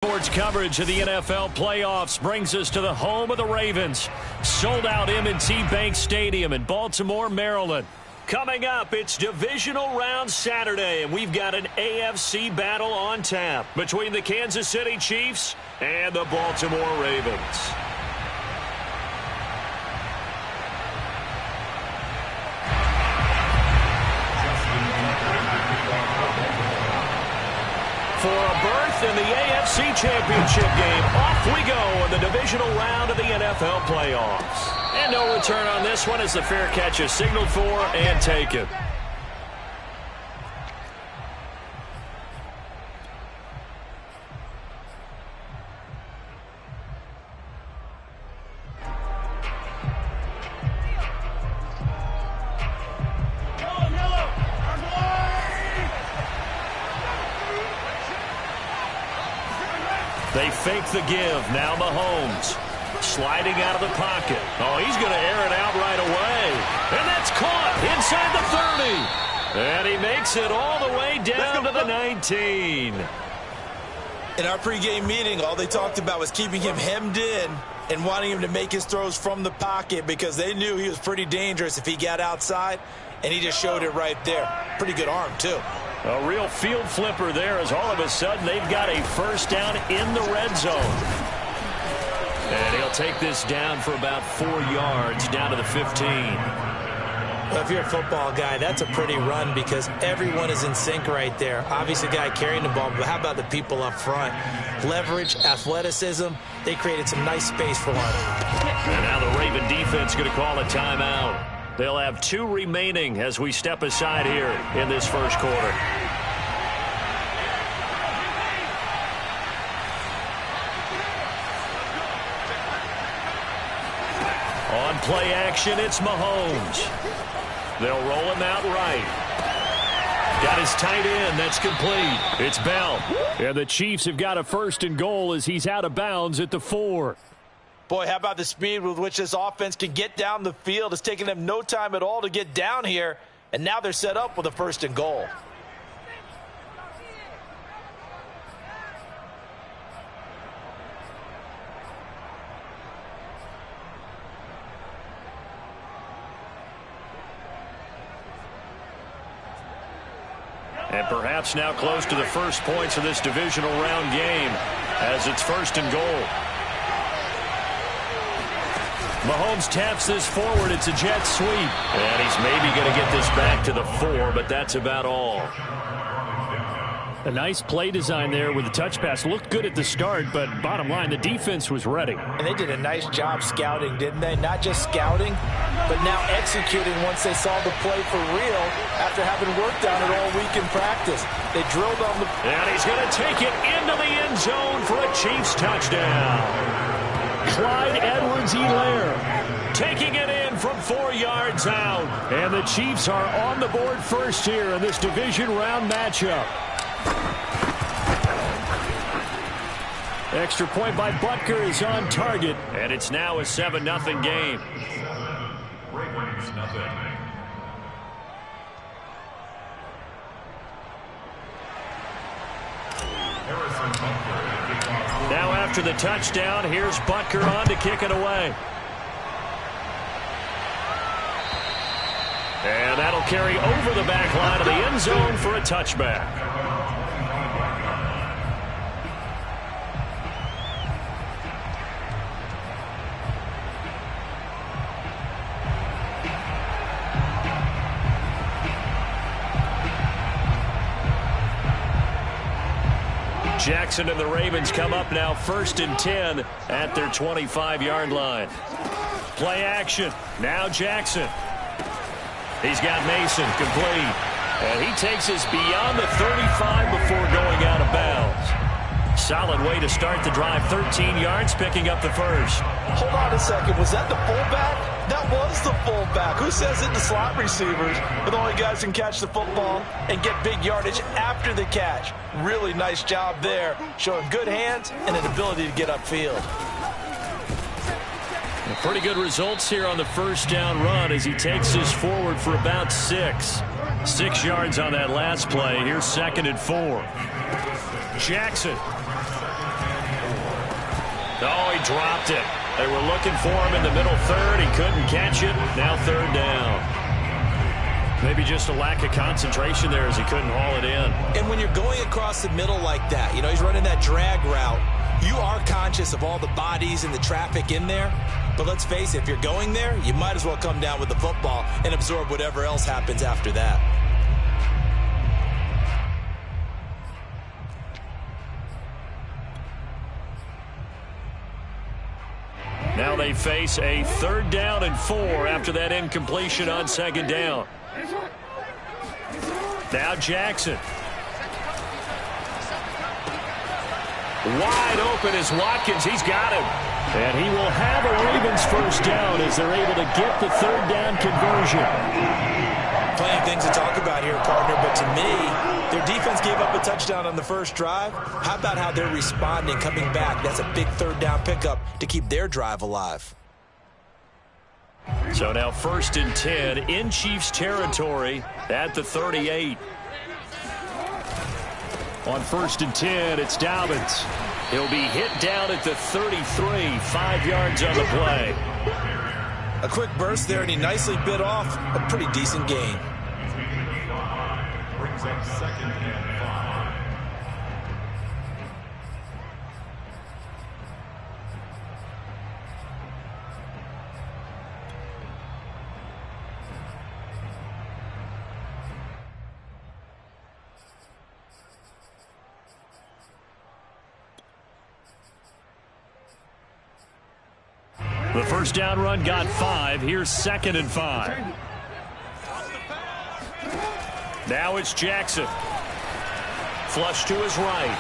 Sports coverage of the NFL playoffs brings us to the home of the Ravens. Sold out M&T Bank Stadium in Baltimore, Maryland. Coming up, it's divisional round Saturday, and we've got an AFC battle on tap between the Kansas City Chiefs and the Baltimore Ravens. For a berth in the AFC Championship game, off we go in the divisional round of the NFL playoffs. And no return on this one as the fair catch is signaled for and taken. They fake the give. Now Mahomes sliding out of the pocket. Oh, he's going to air it out right away. And that's caught inside the 30. And he makes it all the way down to the 19. In our pregame meeting, all they talked about was keeping him hemmed in and wanting him to make his throws from the pocket because they knew he was pretty dangerous if he got outside, and he just showed it right there. Pretty good arm, too. A real field flipper there as all of a sudden they've got a first down in the red zone. And he'll take this down for about 4 yards down to the 15. Well, if you're a football guy, that's a pretty run because everyone is in sync right there. Obviously, the guy carrying the ball, but how about the people up front? Leverage, athleticism, they created some nice space for him. And now the Raven defense going to call a timeout. They'll have 2 remaining as we step aside here in this first quarter. On play action, it's Mahomes. They'll roll him out right. Got his tight end. That's complete. It's Bell. And the Chiefs have got a first and goal as he's out of bounds at the 4. Boy, how about the speed with which this offense can get down the field? It's taking them no time at all to get down here, and now they're set up with a first and goal. And perhaps now close to the first points of this divisional round game as it's first and goal. Mahomes taps this forward. It's a jet sweep. And he's maybe going to get this back to the 4, but that's about all. A nice play design there with the touch pass. Looked good at the start, but bottom line, the defense was ready. And they did a nice job scouting, didn't they? Not just scouting, but now executing once they saw the play for real after having worked on it all week in practice. They drilled on the... And he's going to take it into the end zone for a Chiefs touchdown. Clyde Edwards-Helaire taking it in from 4 yards out. And the Chiefs are on the board first here in this division round matchup. Extra point by Butker is on target. And it's now a 7-0 game. Now after the touchdown, here's Butker on to kick it away. And that'll carry over the back line of the end zone for a touchback. Jackson and the Ravens come up now 1st and 10 at their 25-yard line. Play action. Now Jackson. He's got Mason complete. And he takes us beyond the 35 before going out of bounds. Solid way to start the drive. 13 yards, picking up the first. Hold on a second. Was that the fullback? That was the fullback. Who says it? The slot receivers are the only guys who can catch the football and get big yardage after the catch. Really nice job there, showing good hands and an ability to get upfield. Pretty good results here on the first down run as he takes this forward for about 6. 6 yards on that last play. Here's 2nd and 4. Jackson. Oh, he dropped it. They were looking for him in the middle third. He couldn't catch it. Now third down. Maybe just a lack of concentration there as he couldn't haul it in. And when you're going across the middle like that, you know, he's running that drag route, you are conscious of all the bodies and the traffic in there. But let's face it, if you're going there, you might as well come down with the football and absorb whatever else happens after that. Now they face a 3rd down and 4 after that incompletion on 2nd down. Now Jackson. Wide open is Watkins. He's got him. And he will have a Ravens 1st down as they're able to get the 3rd down conversion. Plenty of things to talk about here, partner, but to me, their defense gave up a touchdown on the first drive. How about how they're responding, coming back? That's a big 3rd down pickup to keep their drive alive. So now 1st and 10 in Chiefs territory at the 38. On 1st and 10, it's Dobbins. He'll be hit down at the 33, 5 yards on the play. A quick burst there, and he nicely bit off a pretty decent gain. Brings up 2nd and 5. The 1st down run got 5. Here's 2nd and 5. Now it's Jackson. Flush to his right.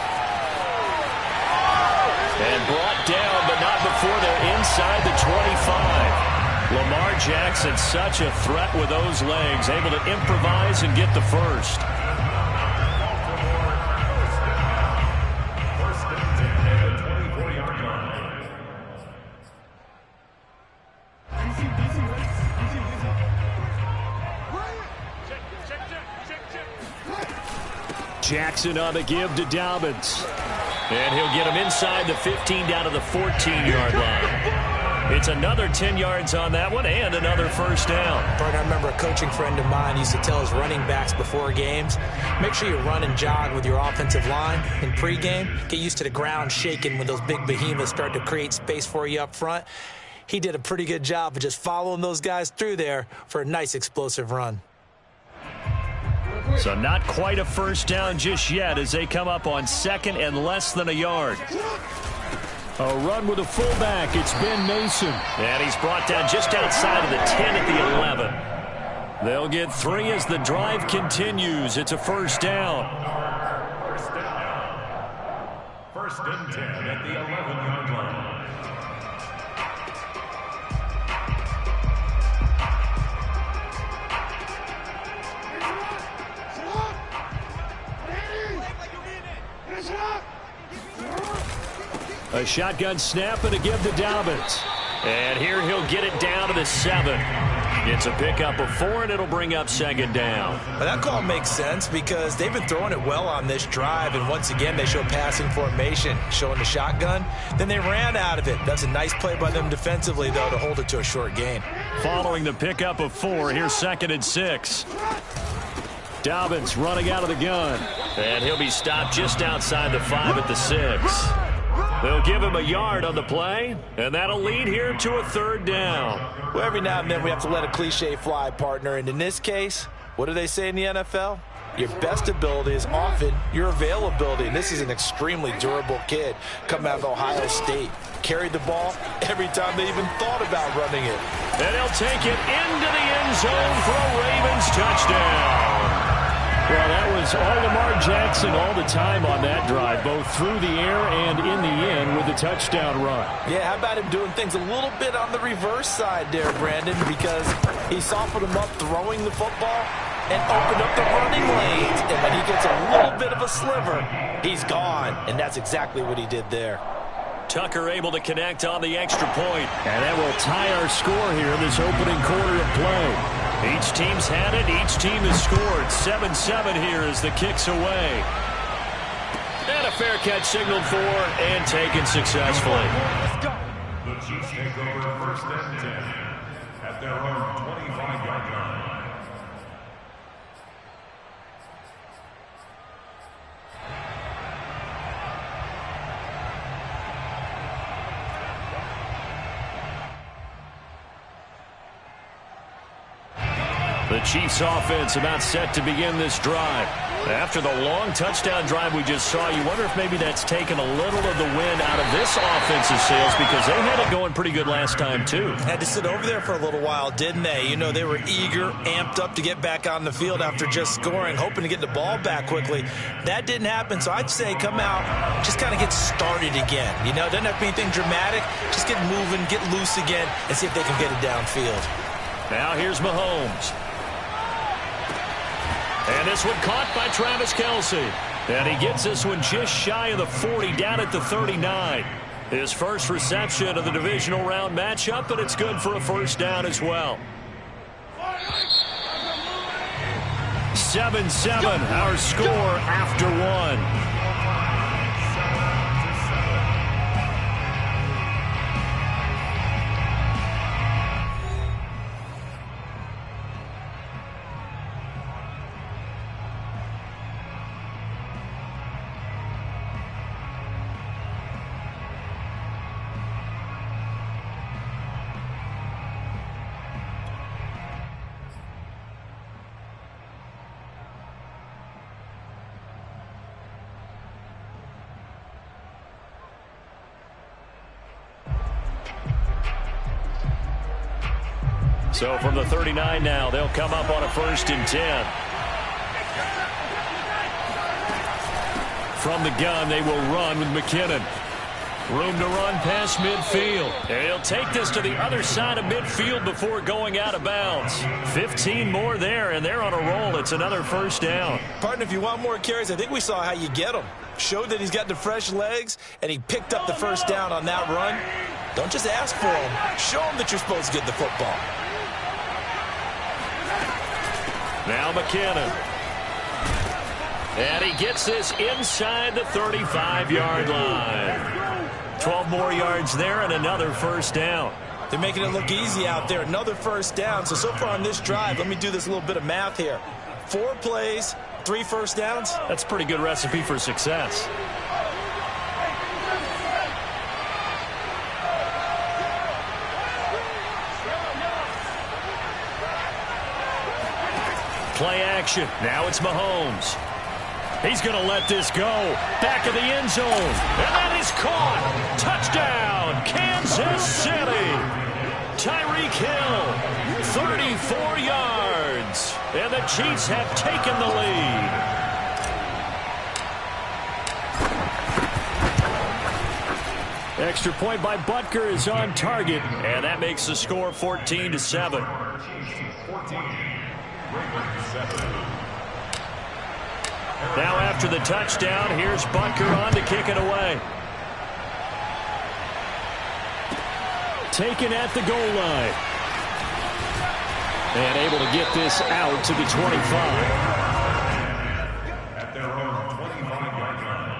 And brought down, but not before they're inside the 25. Lamar Jackson, such a threat with those legs, able to improvise and get the 1st. Jackson on the give to Dobbins. And he'll get him inside the 15 down to the 14-yard line. It's another 10 yards on that one and another 1st down. Bart, I remember a coaching friend of mine used to tell his running backs before games, make sure you run and jog with your offensive line in pregame. Get used to the ground shaking when those big behemoths start to create space for you up front. He did a pretty good job of just following those guys through there for a nice explosive run. So not quite a 1st down just yet as they come up on 2nd and less than a yard. A run with a fullback. It's Ben Mason. And he's brought down just outside of the 10 at the 11. They'll get 3 as the drive continues. It's a 1st down. 1st and 10 at the 11-yard line. A shotgun snap and a give to Dobbins. And here he'll get it down to the 7. It's a pickup of 4, and it'll bring up 2nd down. Well, that call makes sense because they've been throwing it well on this drive, and once again they show passing formation, showing the shotgun. Then they ran out of it. That's a nice play by them defensively, though, to hold it to a short gain. Following the pickup of 4, here's 2nd and 6. Dobbins running out of the gun. And he'll be stopped just outside the 5 at the 6. They'll give him a yard on the play, and that'll lead here to a 3rd down. Well, every now and then we have to let a cliche fly, partner. And in this case, what do they say in the NFL? Your best ability is often your availability. And this is an extremely durable kid coming out of Ohio State. Carried the ball every time they even thought about running it. And he'll take it into the end zone for a Ravens touchdown. Well, that was all Lamar Jackson all the time on that drive, both through the air and in the end with the touchdown run. Yeah, how about him doing things a little bit on the reverse side there, Brandon, because he softened him up throwing the football and opened up the running lanes. And when he gets a little bit of a sliver, he's gone. And that's exactly what he did there. Tucker able to connect on the extra point. And that will tie our score here in this opening quarter of play. Each team's had it. Each team has scored. 7-7 here as the kick's away. And a a fair catch signaled for and taken successfully. Let's go. The Chiefs take over first and 10 at their own 25-yard line. The Chiefs offense about set to begin this drive. After the long touchdown drive we just saw, you wonder if maybe that's taken a little of the wind out of this offensive sails, because they had it going pretty good last time too. Had to sit over there for a little while, didn't they? You know, they were eager, amped up to get back on the field after just scoring, hoping to get the ball back quickly. That didn't happen, so I'd say come out, just kind of get started again. You know, doesn't have to be anything dramatic. Just get moving, get loose again, and see if they can get it downfield. Now here's Mahomes. And this one caught by Travis Kelce. And he gets this one just shy of the 40, down at the 39. His first reception of the divisional round matchup, and it's good for a first down as well. 7-7, our score after one. So from the 39 now, they'll come up on a 1st and 10. From the gun, they will run with McKinnon. Room to run past midfield. And he'll take this to the other side of midfield before going out of bounds. 15 more there, and they're on a roll. It's another first down. Partner, if you want more carries, I think we saw how you get them. Showed that he's got the fresh legs, and he picked up the first down on that run. Don't just ask for them. Show them that you're supposed to get the football. Now McKinnon. And he gets this inside the 35-yard line. 12 more yards there and another first down. They're making it look easy out there. Another first down. So far on this drive, let me do this little bit of math here. 4 plays, 3 first downs. That's a pretty good recipe for success. Play action. Now it's Mahomes. He's going to let this go. Back of the end zone. And that is caught. Touchdown, Kansas City. Tyreek Hill, 34 yards. And the Chiefs have taken the lead. Extra point by Butker is on target. And that makes the score 14-7. Now after the touchdown, here's Butker on to kick it away. Taken at the goal line. And able to get this out to the 25. At their own 25-yard line.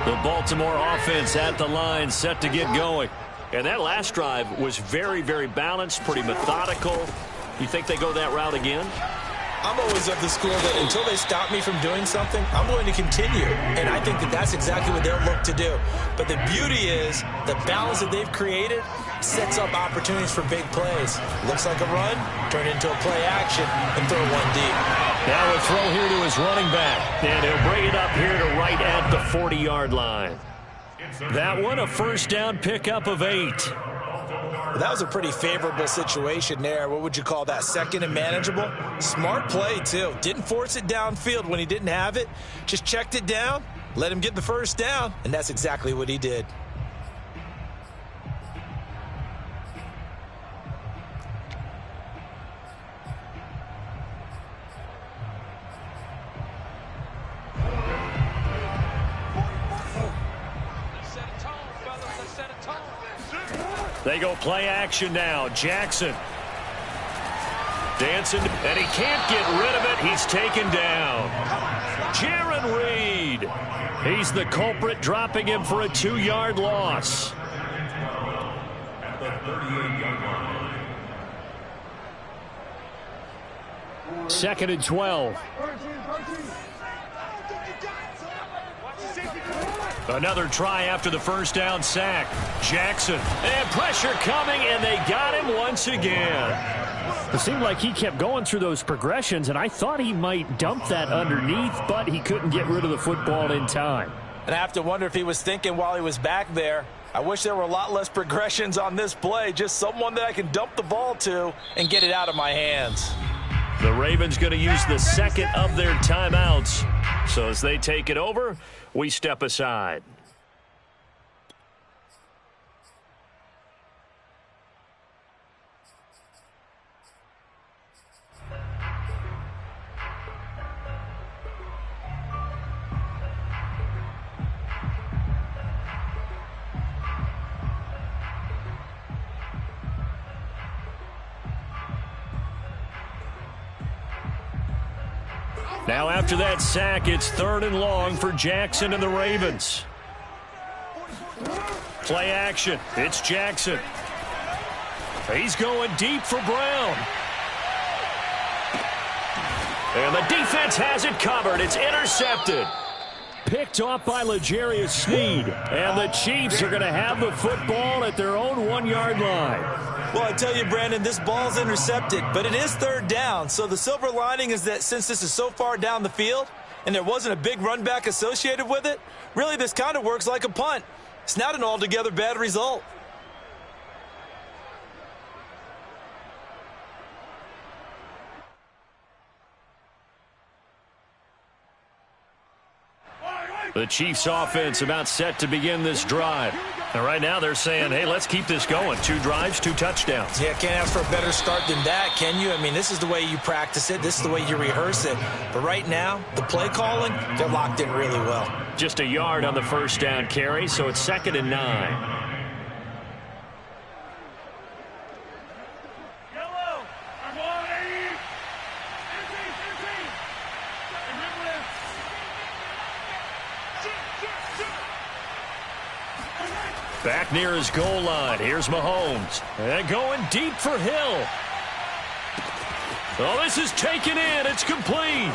The Baltimore offense at the line, set to get going. And that last drive was very, very balanced, pretty methodical. You think they go that route again? I'm always of the school that until they stop me from doing something, I'm going to continue. And I think that that's exactly what they'll look to do. But the beauty is the balance that they've created sets up opportunities for big plays. Looks like a run, turn into a play action, and throw one deep. Now a throw here to his running back. And he'll bring it up here to right at the 40-yard line. That one, a first down pickup of 8. That was a pretty favorable situation there. What would you call that? Second and manageable? Smart play, too. Didn't force it downfield when he didn't have it. Just checked it down, let him get the first down, and that's exactly what he did. Set a tone, fellas. Let's set a tone. They go play action now. Jackson. Dancing, and he can't get rid of it. He's taken down. Jaron Reed. He's the culprit, dropping him for a 2-yard loss. At the 38-yard line. 2nd and 12. Another try after the first down sack. Jackson. And pressure coming, and they got him once again. It seemed like he kept going through those progressions, and I thought he might dump that underneath, but he couldn't get rid of the football in time. And I have to wonder if he was thinking while he was back there, I wish there were a lot less progressions on this play, just someone that I can dump the ball to and get it out of my hands. The Ravens going to use the second of their timeouts. So as they take it over, we step aside. Now after that sack, it's 3rd and long for Jackson and the Ravens. Play action. It's Jackson. He's going deep for Brown. And the defense has it covered. It's intercepted. Picked off by L'Jarius Sneed. And the Chiefs are going to have the football at their own 1-yard line. Well, I tell you, Brandon, this ball's intercepted, but it is 3rd down. So the silver lining is that since this is so far down the field and there wasn't a big run back associated with it, really this kind of works like a punt. It's not an altogether bad result. The Chiefs offense about set to begin this drive. And right now they're saying, hey, let's keep this going. 2 drives, 2 touchdowns. Yeah, can't ask for a better start than that, can you? I mean, this is the way you practice it. This is the way you rehearse it. But right now, the play calling, they're locked in really well. Just a yard on the first down carry, so it's 2nd and 9. Back near his goal line. Here's Mahomes. And going deep for Hill. Oh, this is taken in. It's complete.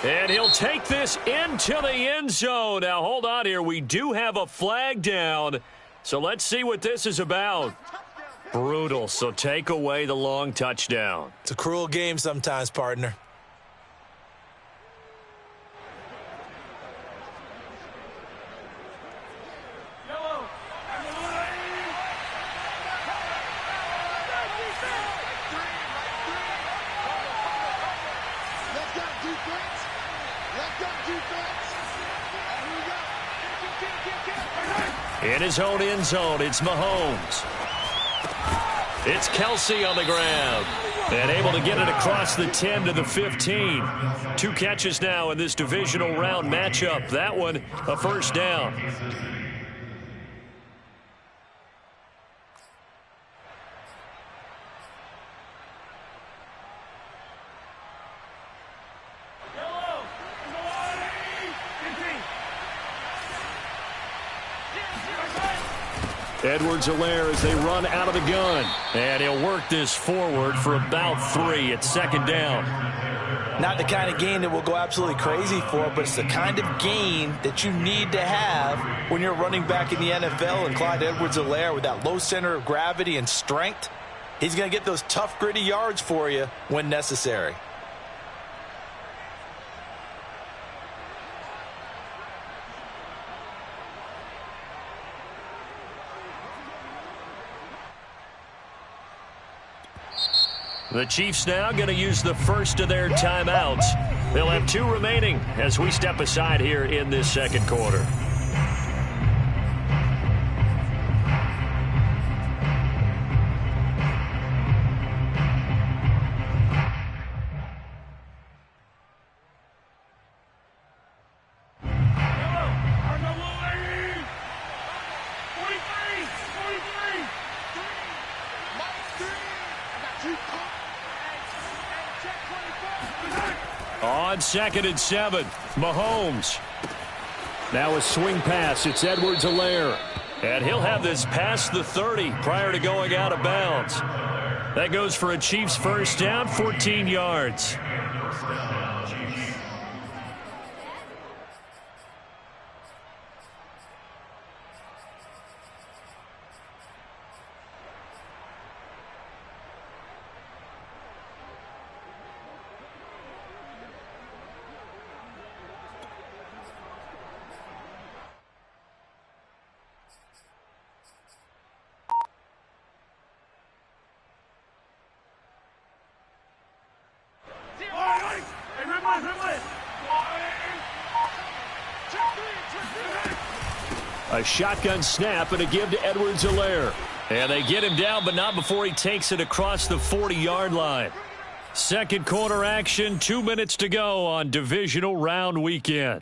And he'll take this into the end zone. Now, hold on here. We do have a flag down. So let's see what this is about. Brutal. So take away the long touchdown. It's a cruel game sometimes, partner. In his own end zone, it's Mahomes. It's Kelsey on the ground. And able to get it across the 10 to the 15. 2 catches now in this divisional round matchup. That one, a first down. Edwards-Helaire as they run out of the gun. And he'll work this forward for about 3 at 2nd down. Not the kind of gain that we'll go absolutely crazy for, but it's the kind of gain that you need to have when you're running back in the NFL. And Clyde Edwards-Helaire, with that low center of gravity and strength, he's going to get those tough, gritty yards for you when necessary. The Chiefs now going to use the first of their timeouts. They'll have 2 remaining as we step aside here in this second quarter. On 2nd and 7, Mahomes. Now a swing pass. It's Edwards-Helaire. And he'll have this past the 30 prior to going out of bounds. That goes for a Chiefs first down, 14 yards. A shotgun snap and a give to Edwards-Helaire. And they get him down, but not before he takes it across the 40-yard line. Second quarter action, 2 minutes to go on divisional round weekend.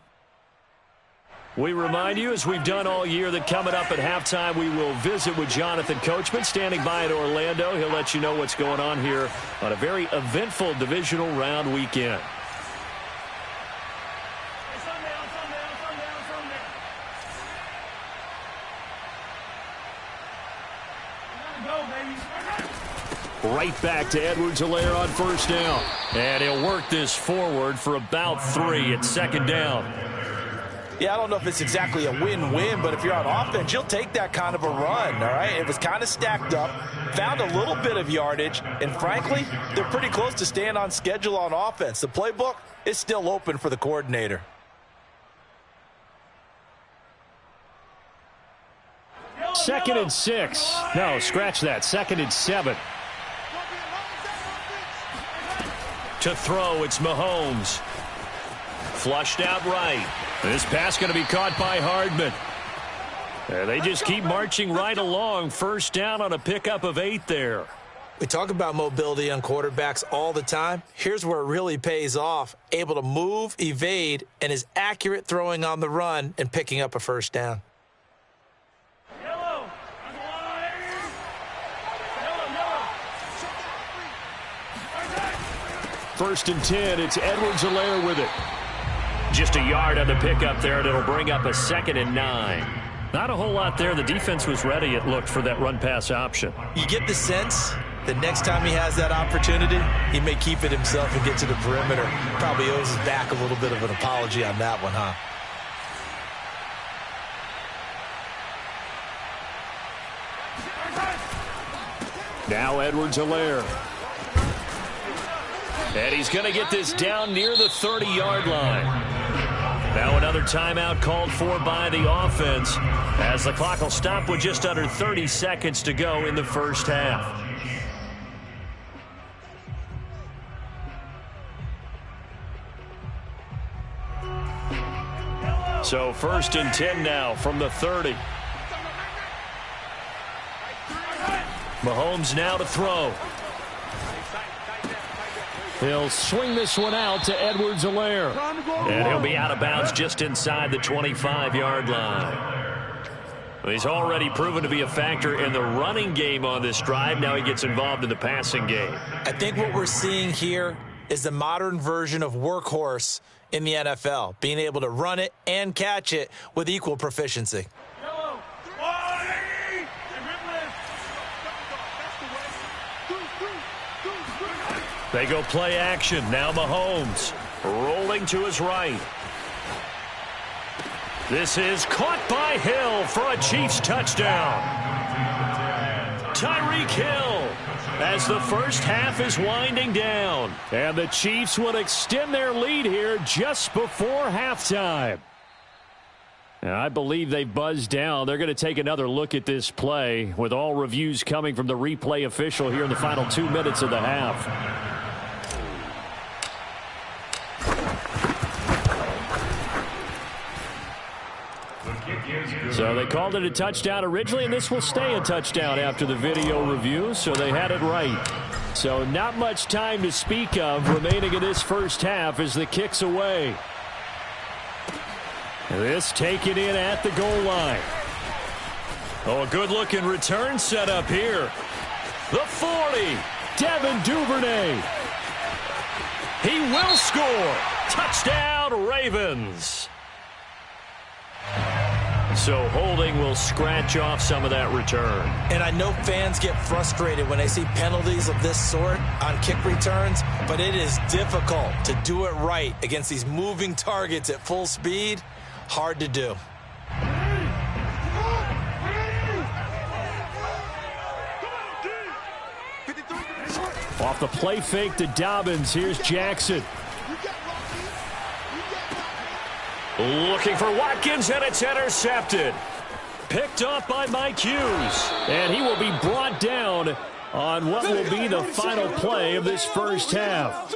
We remind you, as we've done all year, that coming up at halftime, we will visit with Jonathan Coachman, standing by in Orlando. He'll let you know what's going on here on a very eventful divisional round weekend. Right back to Edwards-Helaire on first down. And he'll work this forward for about 3 at second down. Yeah, I don't know if it's exactly a win-win, but if you're on offense, you'll take that kind of a run, all right? It was kind of stacked up, found a little bit of yardage, and frankly, they're pretty close to staying on schedule on offense. The playbook is still open for the coordinator. Second and 6. No, scratch that. 2nd and 7. To throw, it's Mahomes. Flushed out right. This pass going to be caught by Hardman. They just keep marching right along. First down on a pickup of 8 there. We talk about mobility on quarterbacks all the time. Here's where it really pays off. Able to move, evade, and is accurate throwing on the run and picking up a first down. First and 10, it's Edwards-Helaire with it. Just a yard on the pickup there, and it'll bring up a 2nd and 9. Not a whole lot there. The defense was ready, it looked, for that run-pass option. You get the sense that next time he has that opportunity, he may keep it himself and get to the perimeter. Probably owes his back a little bit of an apology on that one, huh? Now Edwards-Helaire. And he's going to get this down near the 30-yard line. Now another timeout called for by the offense, as the clock will stop with just under 30 seconds to go in the first half. So first and 10 now from the 30. Mahomes now to throw. He'll swing this one out to Edwards-Helaire. And he'll be out of bounds just inside the 25-yard line. He's already proven to be a factor in the running game on this drive. Now he gets involved in the passing game. I think what we're seeing here is the modern version of workhorse in the NFL, being able to run it and catch it with equal proficiency. They go play action. Now Mahomes rolling to his right. This is caught by Hill for a Chiefs touchdown. Tyreek Hill as the first half is winding down. And the Chiefs will extend their lead here just before halftime. Now, I believe they buzzed down. They're going to take another look at this play with all reviews coming from the replay official here in the final 2 minutes of the half. So they called it a touchdown originally, and this will stay a touchdown after the video review, so they had it right. So not much time to speak of remaining in this first half as the kick's away. This taken in at the goal line. Oh, a good-looking return set up here. The 40. Devin Duvernay. He will score. Touchdown, Ravens. So holding will scratch off some of that return. And I know fans get frustrated when they see penalties of this sort on kick returns, but it is difficult to do it right against these moving targets at full speed. Hard to do. Off the play fake to Dobbins, here's Jackson. Looking for Watkins, and it's intercepted. Picked off by Mike Hughes. And he will be brought down on what will be the final play of this first half.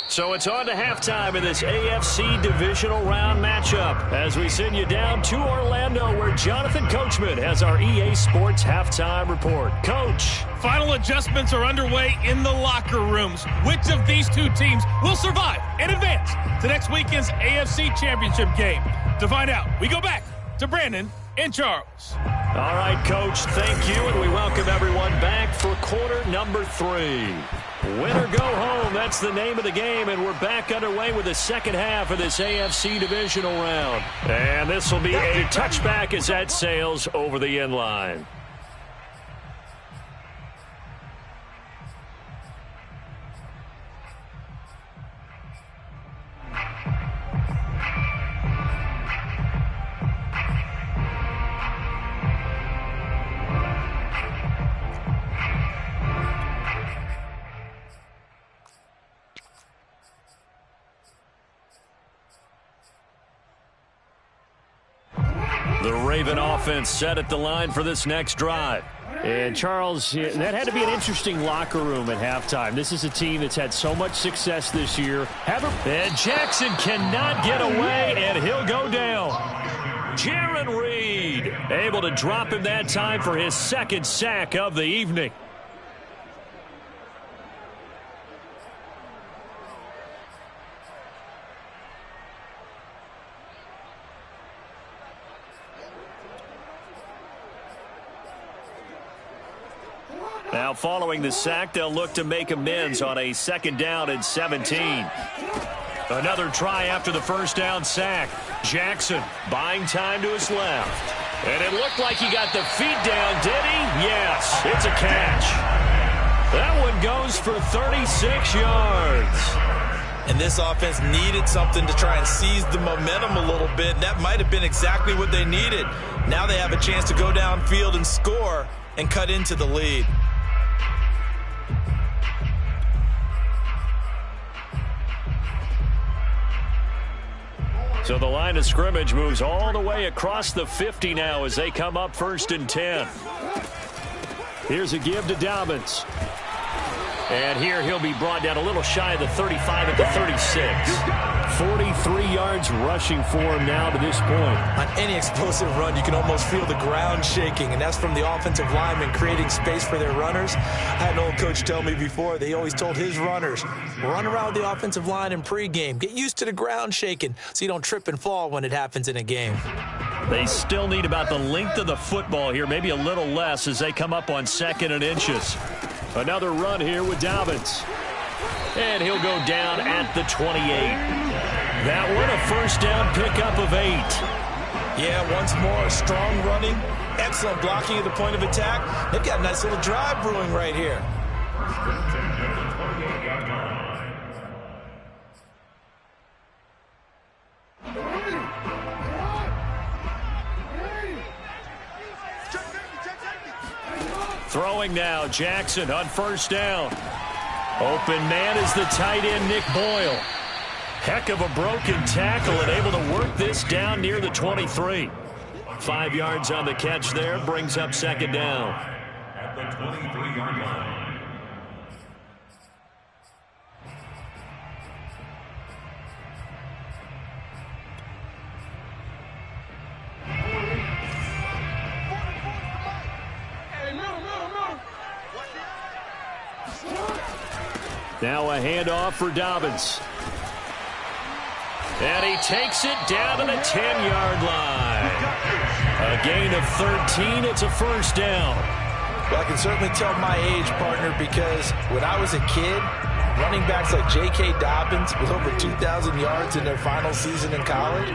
So it's on to halftime in this AFC divisional round matchup as we send you down to Orlando where Jonathan Coachman has our EA Sports halftime report. Coach. Final adjustments are underway in the locker rooms. Which of these two teams will survive and advance to next weekend's AFC Championship game? To find out, we go back to Brandon and Charles. All right, Coach, thank you, and we welcome everyone back for quarter number 3. Win or go home, that's the name of the game, and we're back underway with the second half of this AFC divisional round. And this will be a touchback as that sails over the end line. The Raven offense set at the line for this next drive. And, Charles, that had to be an interesting locker room at halftime. This is a team that's had so much success this year. And Jackson cannot get away, and he'll go down. Jaron Reed able to drop him that time for his second sack of the evening. Now, following the sack, they'll look to make amends on a 2nd down and 17. Another try after the first down sack. Jackson buying time to his left. And it looked like he got the feet down, did he? Yes, it's a catch. That one goes for 36 yards. And this offense needed something to try and seize the momentum a little bit. That might have been exactly what they needed. Now they have a chance to go downfield and score and cut into the lead. So the line of scrimmage moves all the way across the 50 now as they come up 1st and 10. Here's a give to Dobbins. And here he'll be brought down a little shy of the 35 at the 36. 43 yards rushing for him now to this point. On any explosive run, you can almost feel the ground shaking, and that's from the offensive linemen creating space for their runners. I had an old coach tell me before, they always told his runners, run around the offensive line in pregame. Get used to the ground shaking so you don't trip and fall when it happens in a game. They still need about the length of the football here, maybe a little less as they come up on 2nd and inches. Another run here with Dobbins. And he'll go down at the 28. That one a first down pickup of 8. Yeah, once more, strong running, excellent blocking at the point of attack. They've got a nice little drive brewing right here. Throwing now, Jackson on first down. Open man is the tight end, Nick Boyle. Heck of a broken tackle and able to work this down near the 23. 5 yards on the catch there, brings up 2nd down. At the 23-yard line. Now a handoff for Dobbins. And he takes it down to the 10-yard line. A gain of 13. It's a first down. Well, I can certainly tell my age, partner, because when I was a kid, running backs like J.K. Dobbins with over 2,000 yards in their final season in college,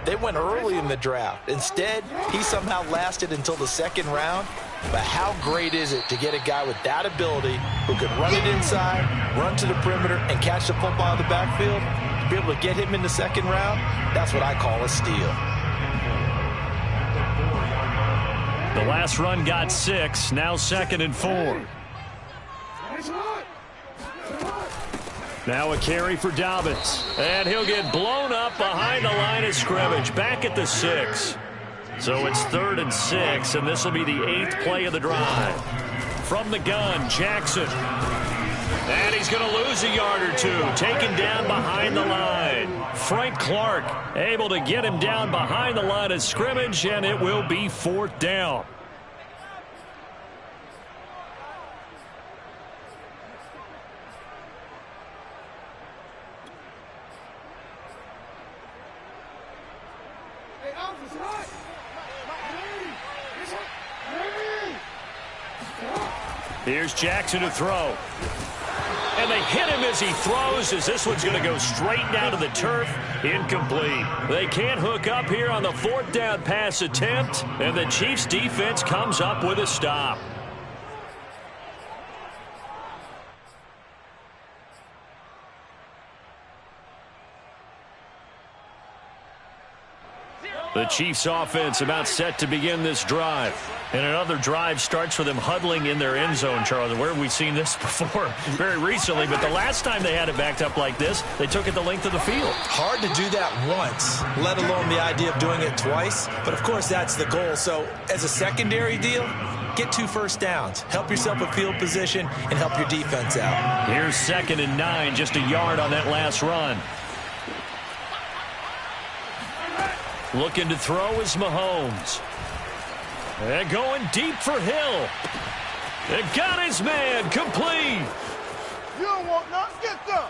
they went early in the draft. Instead, he somehow lasted until the second round. But how great is it to get a guy with that ability who can run it inside, run to the perimeter, and catch the football out of the backfield? To be able to get him in the second round, that's what I call a steal. The last run got 6, now 2nd and 4. Now a carry for Dobbins. And he'll get blown up behind the line of scrimmage, back at the 6. So it's 3rd and 6, and this will be the 8th play of the drive. From the gun, Jackson. And he's going to lose a yard or two, taken down behind the line. Frank Clark able to get him down behind the line of scrimmage, and it will be 4th down. Here's Jackson to throw. And they hit him as he throws, as this one's going to go straight down to the turf. Incomplete. They can't hook up here on the 4th down pass attempt, and the Chiefs defense comes up with a stop. The Chiefs offense about set to begin this drive. And another drive starts with them huddling in their end zone, Charlie. Where have we seen this before? Very recently, but the last time they had it backed up like this, they took it the length of the field. Hard to do that once, let alone the idea of doing it twice. But, of course, that's the goal. So, as a secondary deal, get 2 first downs. Help yourself a field position and help your defense out. Here's 2nd and 9, just a yard on that last run. Looking to throw is Mahomes. And going deep for Hill. And got his man complete. You don't want nothing, get them.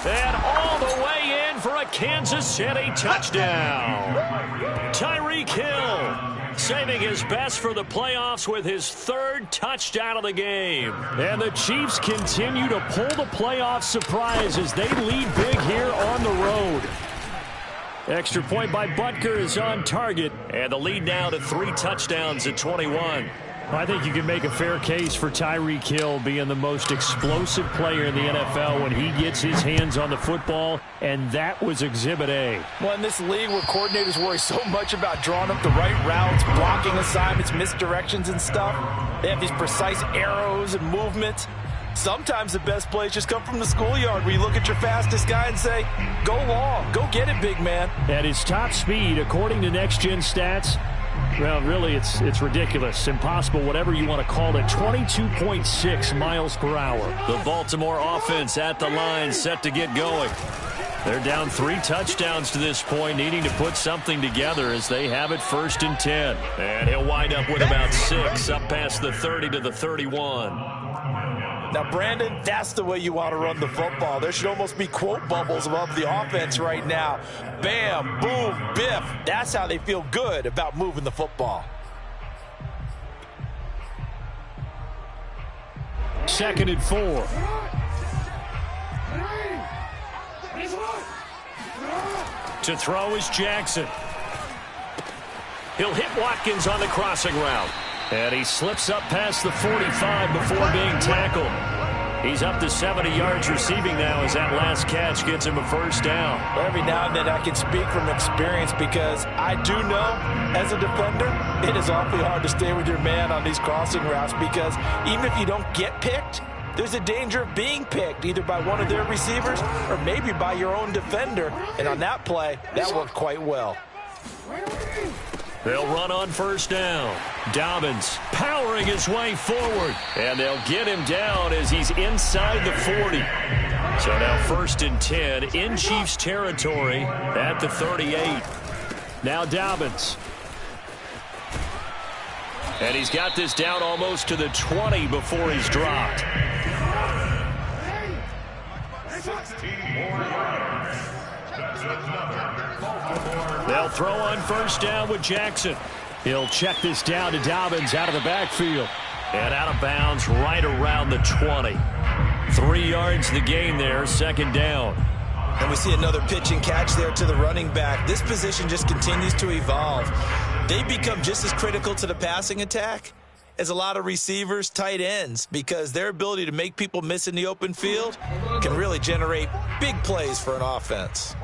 And all the way in for a Kansas City touchdown. Tyreek Hill saving his best for the playoffs with his 3rd touchdown of the game. And the Chiefs continue to pull the playoff surprise as they lead big here on the road. Extra point by Butker is on target. And the lead now to 3 touchdowns at 21. I think you can make a fair case for Tyreek Hill being the most explosive player in the NFL when he gets his hands on the football, and that was Exhibit A. Well, in this league where coordinators worry so much about drawing up the right routes, blocking assignments, misdirections and stuff, they have these precise arrows and movements. Sometimes the best plays just come from the schoolyard where you look at your fastest guy and say, go long, go get it, big man. At his top speed, according to Next Gen Stats, well, really, it's ridiculous. Impossible, whatever you want to call it. 22.6 miles per hour. The Baltimore offense at the line, set to get going. They're down 3 touchdowns to this point, needing to put something together as they have it 1st and 10. And he'll wind up with about 6 up past the 30 to the 31. Now, Brandon, that's the way you want to run the football. There should almost be quote bubbles above the offense right now. Bam, boom, biff. That's how they feel good about moving the football. 2nd and 4. To throw is Jackson. He'll hit Watkins on the crossing route. And he slips up past the 45 before being tackled. He's up to 70 yards receiving now as that last catch gets him a 1st down. Every now and then I can speak from experience because I do know as a defender it is awfully hard to stay with your man on these crossing routes because even if you don't get picked, there's a danger of being picked either by one of their receivers or maybe by your own defender. And on that play, that worked quite well. They'll run on 1st down. Dobbins powering his way forward. And they'll get him down as he's inside the 40. So now 1st and 10 in Chiefs territory at the 38. Now Dobbins. And he's got this down almost to the 20 before he's dropped. 16 more yards. That's another Baltimore. They'll throw on 1st down with Jackson. He'll check this down to Dobbins out of the backfield. And out of bounds right around the 20. 3 yards the gain there, second down. And we see another pitch and catch there to the running back. This position just continues to evolve. They become just as critical to the passing attack as a lot of receivers, tight ends, because their ability to make people miss in the open field can really generate big plays for an offense.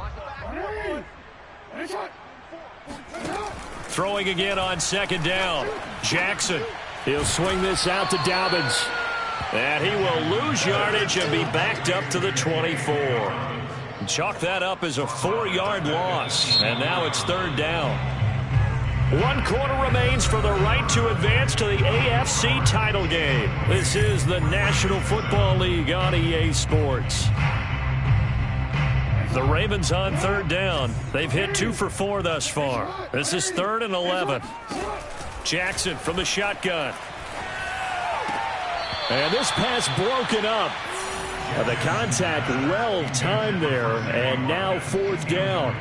Throwing again on second down. Jackson. He'll swing this out to Dobbins. And he will lose yardage and be backed up to the 24. Chalk that up as a 4-yard loss. And now it's third down. 1 quarter remains for the right to advance to the AFC title game. This is the National Football League on EA Sports. The Ravens on third down. They've hit 2 for 4 thus far. This is 3rd and 11. Jackson from the shotgun. And this pass broken up. The contact well timed there, and now 4th down.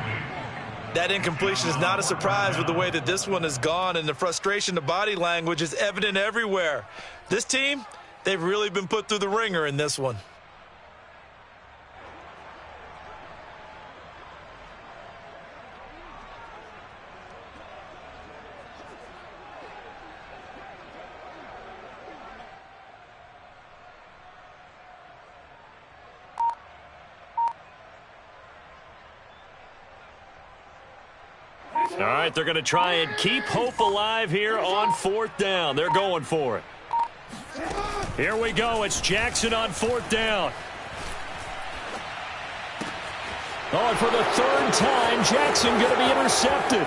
That incompletion is not a surprise with the way that this one has gone, and the frustration, the body language is evident everywhere. This team, they've really been put through the ringer in this one. All right, they're going to try and keep hope alive here on 4th down. They're going for it. Here we go. It's Jackson on 4th down. Oh, and for the 3rd time, Jackson going to be intercepted.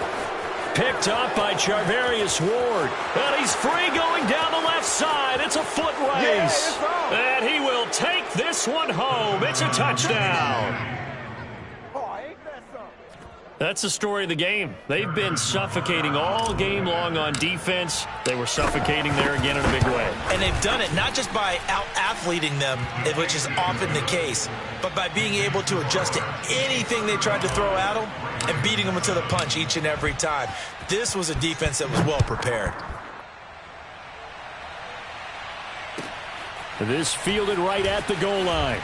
Picked up by Charvarius Ward. And he's free going down the left side. It's a foot race. And he will take this one home. It's a touchdown. That's the story of the game. They've been suffocating all game long on defense. They were suffocating there again in a big way. And they've done it not just by out-athleting them, which is often the case, but by being able to adjust to anything they tried to throw at them and beating them to the punch each and every time. This was a defense that was well prepared. This fielded right at the goal line.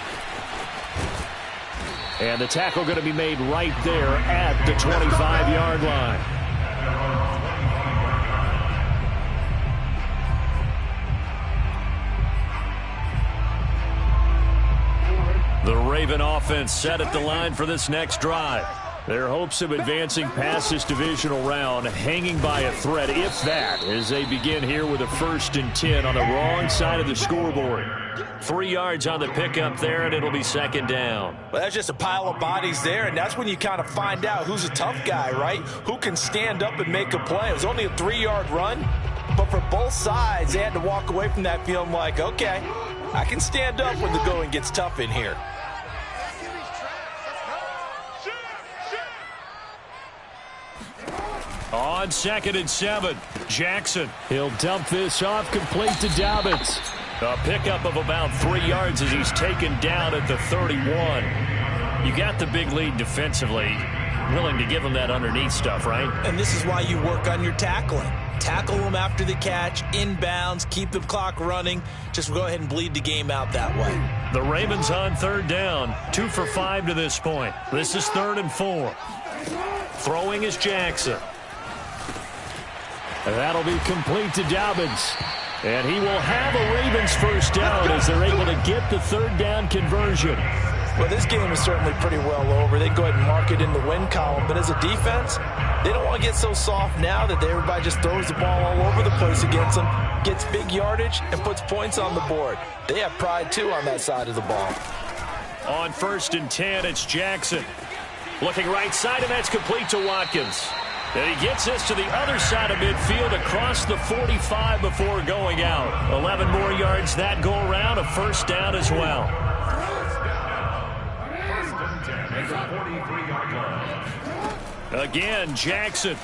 And the tackle going to be made right there at the 25-yard line. The Raven offense set at the line for this next drive. Their hopes of advancing past this divisional round hanging by a thread, if that, as they begin here with a 1st and 10 on the wrong side of the scoreboard. 3 yards on the pickup there, and it'll be 2nd down. Well, that's just a pile of bodies there, and that's when you kind of find out who's a tough guy, right? Who can stand up and make a play. It was only a 3-yard run, but for both sides, they had to walk away from that feeling like, okay, I can stand up when the going gets tough in here. On 2nd and 7, Jackson. He'll dump this off, complete to Dobbins. A pickup of about 3 yards as he's taken down at the 31. You got the big lead defensively. Willing to give him that underneath stuff, right? And this is why you work on your tackling. Tackle them after the catch, inbounds, keep the clock running. Just go ahead and bleed the game out that way. The Ravens on 3rd down. 2 for 5 to this point. This is 3rd and 4. Throwing is Jackson. And that'll be complete to Dobbins. And he will have a Ravens 1st down as they're able to get the 3rd down conversion. Well, this game is certainly pretty well over. They can go ahead and mark it in the win column. But as a defense, they don't want to get so soft now that everybody just throws the ball all over the place against them, gets big yardage, and puts points on the board. They have pride, too, on that side of the ball. On 1st and 10, it's Jackson. Looking right side, and that's complete to Watkins. And he gets this to the other side of midfield across the 45 before going out. 11 more yards that go around, a 1st down as well. 1st and 10 at the 43-yard line. Again, Jackson.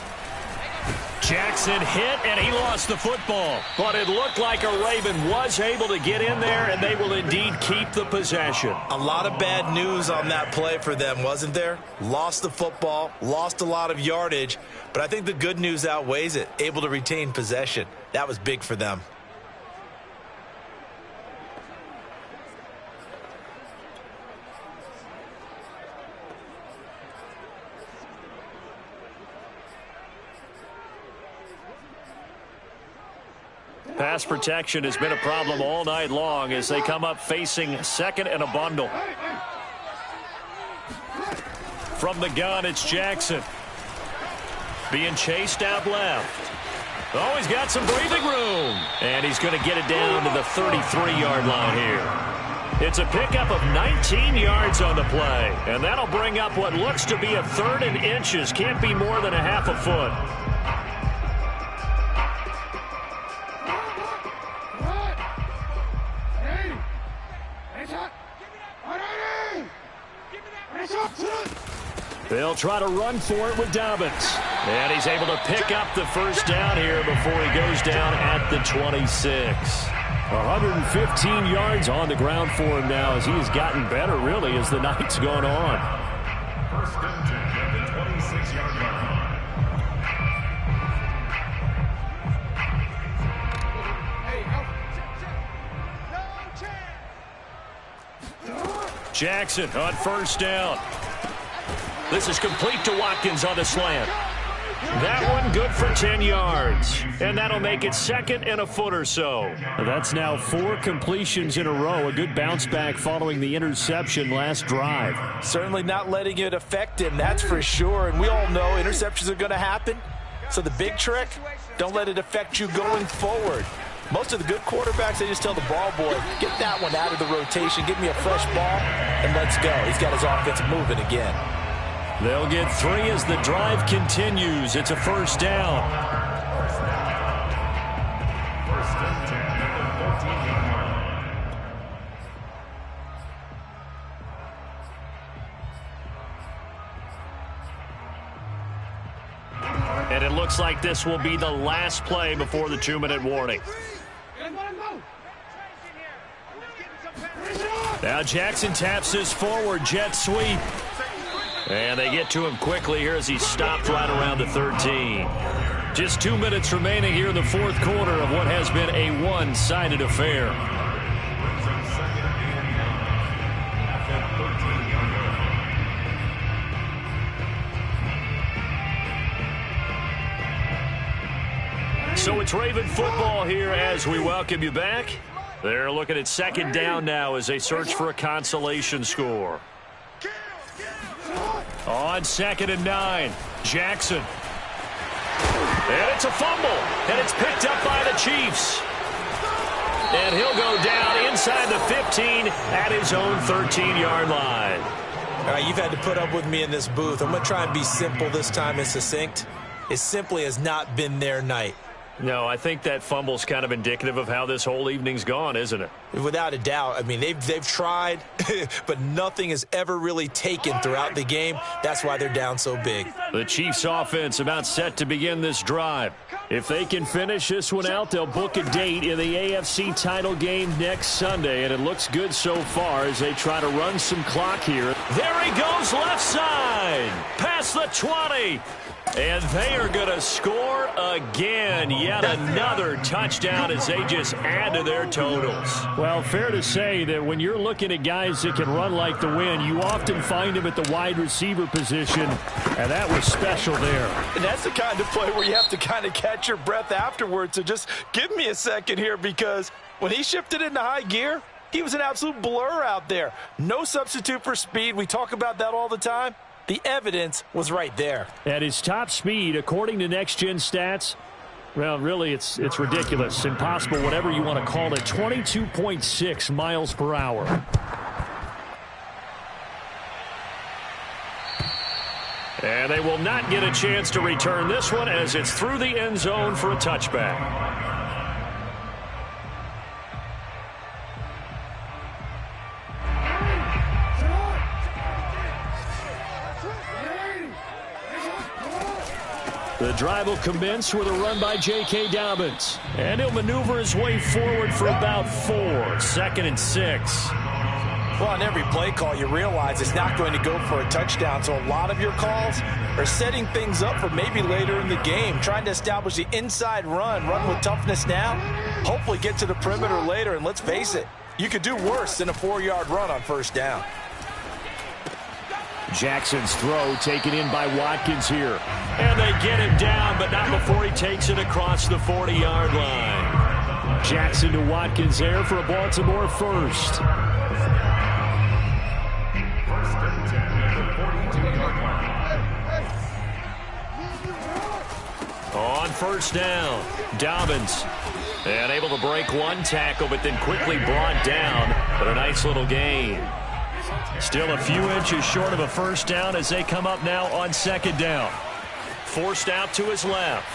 Jackson hit, and he lost the football. But it looked like a Raven was able to get in there, and they will indeed keep the possession. A lot of bad news on that play for them, wasn't there? Lost the football, lost a lot of yardage, but I think the good news outweighs it. Able to retain possession. That was big for them. Pass protection has been a problem all night long as they come up facing second and a bundle. From the gun, it's Jackson. Being chased out left. Oh, he's got some breathing room. And he's going to get it down to the 33-yard line here. It's a pickup of 19 yards on the play. And that'll bring up what looks to be a 3rd and inches. Can't be more than a half a foot. They'll try to run for it with Dobbins. And he's able to pick up the first down here before he goes down at the 26. 115 yards on the ground for him now as he has gotten better, really, as the night's gone on. First and 10 at the 26-yard line. Jackson on first down. This is complete to Watkins on the slant. That one good for 10 yards. And that'll make it 2nd and a foot or so. That's now 4 completions in a row. A good bounce back following the interception last drive. Certainly not letting it affect him, that's for sure. And we all know interceptions are going to happen. So the big trick, don't let it affect you going forward. Most of the good quarterbacks, they just tell the ball boy, get that one out of the rotation, give me a fresh ball, and let's go. He's got his offense moving again. They'll get 3 as the drive continues. It's a first down. First and 10 at the 14-yard line. And it looks like this will be the last play before the 2-minute warning. Now Jackson taps this forward jet sweep. And they get to him quickly here as he stopped right around the 13. Just 2 minutes remaining here in the 4th quarter of what has been a one-sided affair. So it's Raven football here as we welcome you back. They're looking at 2nd down now as they search for a consolation score. On 2nd and 9, Jackson. And it's a fumble, and it's picked up by the Chiefs. And he'll go down inside the 15 at his own 13-yard line. All right, you've had to put up with me in this booth. I'm going to try and be simple this time and succinct. It simply has not been their night. No, I think that fumble's kind of indicative of how this whole evening's gone, isn't it? Without a doubt. I mean, they've tried, but nothing has ever really taken throughout the game. That's why they're down so big. The Chiefs offense about set to begin this drive. If they can finish this one out, they'll book a date in the AFC title game next Sunday, and it looks good so far as they try to run some clock here. There he goes left side, past the 20. And they are going to score again. Yet another touchdown as they just add to their totals. Well, fair to say that when you're looking at guys that can run like the wind, you often find them at the wide receiver position, and that was special there. And that's the kind of play where you have to kind of catch your breath afterwards. So just give me a second here, because when he shifted into high gear, he was an absolute blur out there. No substitute for speed. We talk about that all the time. The evidence was right there. At his top speed, according to Next Gen Stats, well, really, it's ridiculous. Impossible, whatever you want to call it. 22.6 miles per hour. And they will not get a chance to return this one as it's through the end zone for a touchback. The drive will commence with a run by J.K. Dobbins. And he'll maneuver his way forward for about 4. 2nd and 6. Well, on every play call, you realize it's not going to go for a touchdown. So a lot of your calls are setting things up for maybe later in the game, trying to establish the inside run with toughness now, hopefully get to the perimeter later. And let's face it, you could do worse than a 4-yard run on first down. Jackson's throw taken in by Watkins here. And they get him down, but not before he takes it across the 40-yard line. Jackson to Watkins there for a Baltimore first. First and 10 at the 42-yard line. On first down, Dobbins. And able to break one tackle, but then quickly brought down. But a nice little gain. Still a few inches short of a first down as they come up now on second down. Forced out to his left.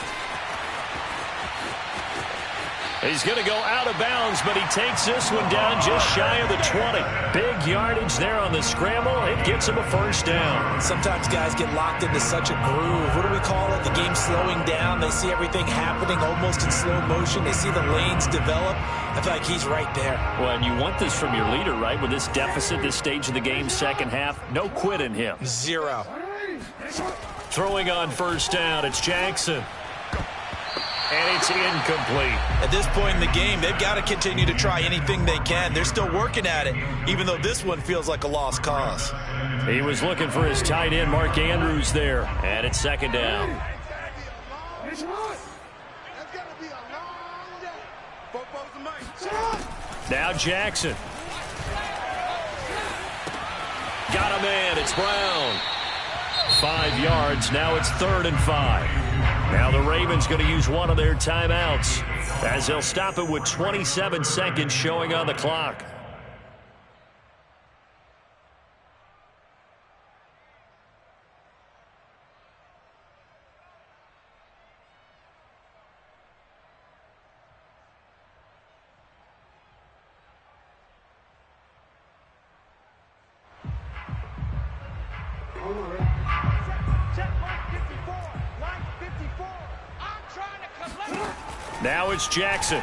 He's going to go out of bounds, but he takes this one down just shy of the 20. Big yardage there on the scramble. It gets him a first down. Sometimes guys get locked into such a groove. What do we call it? The game slowing down. They see everything happening almost in slow motion. They see the lanes develop. I feel like he's right there. Well, and you want this from your leader, right? With this deficit, this stage of the game, second half, no quit in him. Zero. Throwing on first down, it's Jackson. And it's incomplete. At this point in the game, they've got to continue to try anything they can. They're still working at it, even though this one feels like a lost cause. He was looking for his tight end, Mark Andrews, there. And it's second down. Now Jackson. Got a man. It's Brown. 5 yards. Now it's 3rd and 5. Now the Ravens going to use one of their timeouts as they'll stop it with 27 seconds showing on the clock. Now it's Jackson.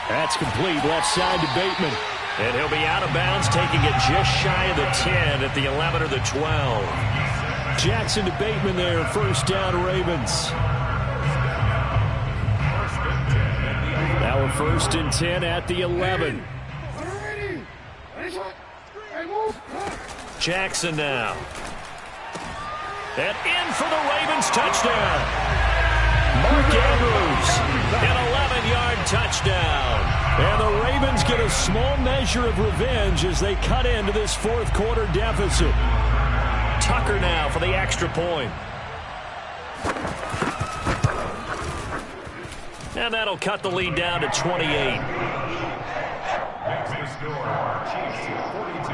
That's complete. Left side to Bateman. And he'll be out of bounds, taking it just shy of the 10 at the 11 or the 12. Jackson to Bateman there. First down, Ravens. Now a 1st and 10 at the 11. Jackson now. And in for the Ravens touchdown. Mark Andrews, an 11-yard touchdown. And the Ravens get a small measure of revenge as they cut into this 4th quarter deficit. Tucker now for the extra point. And that'll cut the lead down to 28. Next to score, Chiefs 42,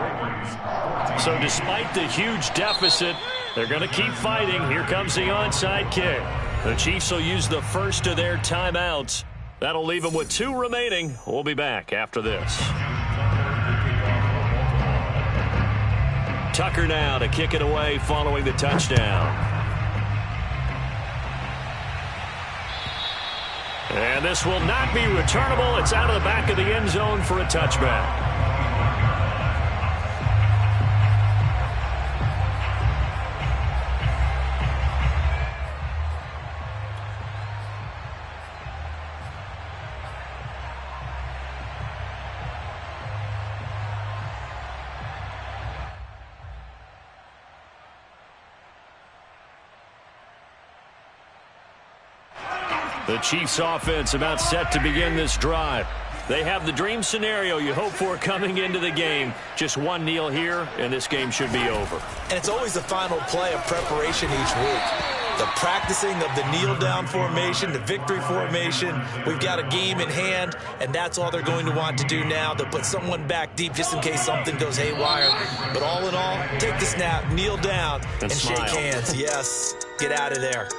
Ravens 14. So despite the huge deficit, they're going to keep fighting. Here comes the onside kick. The Chiefs will use the first of their timeouts. That'll leave them with 2 remaining. We'll be back after this. Tucker now to kick it away following the touchdown. And this will not be returnable. It's out of the back of the end zone for a touchback. The Chiefs offense about set to begin this drive. They have the dream scenario you hope for coming into the game. Just one kneel here, and this game should be over. And it's always the final play of preparation each week. The practicing of the kneel-down formation, the victory formation. We've got a game in hand, and that's all they're going to want to do now. They'll put someone back deep just in case something goes haywire. But all in all, take the snap, kneel down, and shake hands. Yes, get out of there.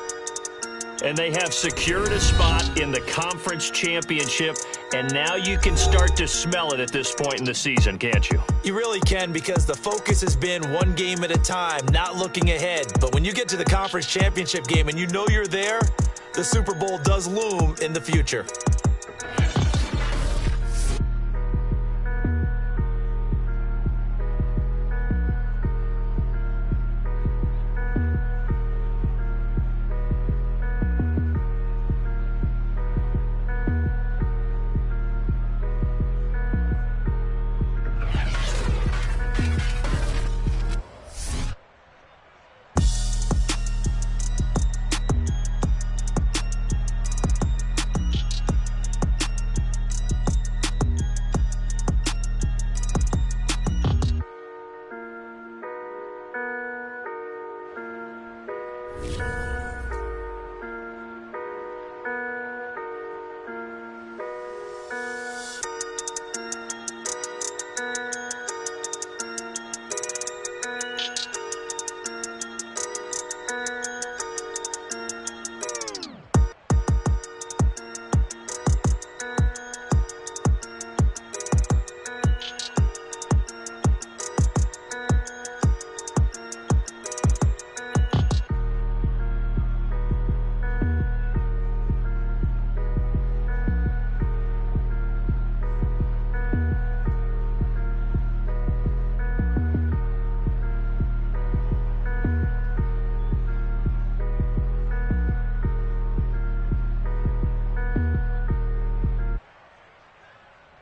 And they have secured a spot in the conference championship, and now you can start to smell it at this point in the season, can't you? You really can, because the focus has been one game at a time, not looking ahead. But when you get to the conference championship game and you know you're there, the Super Bowl does loom in the future.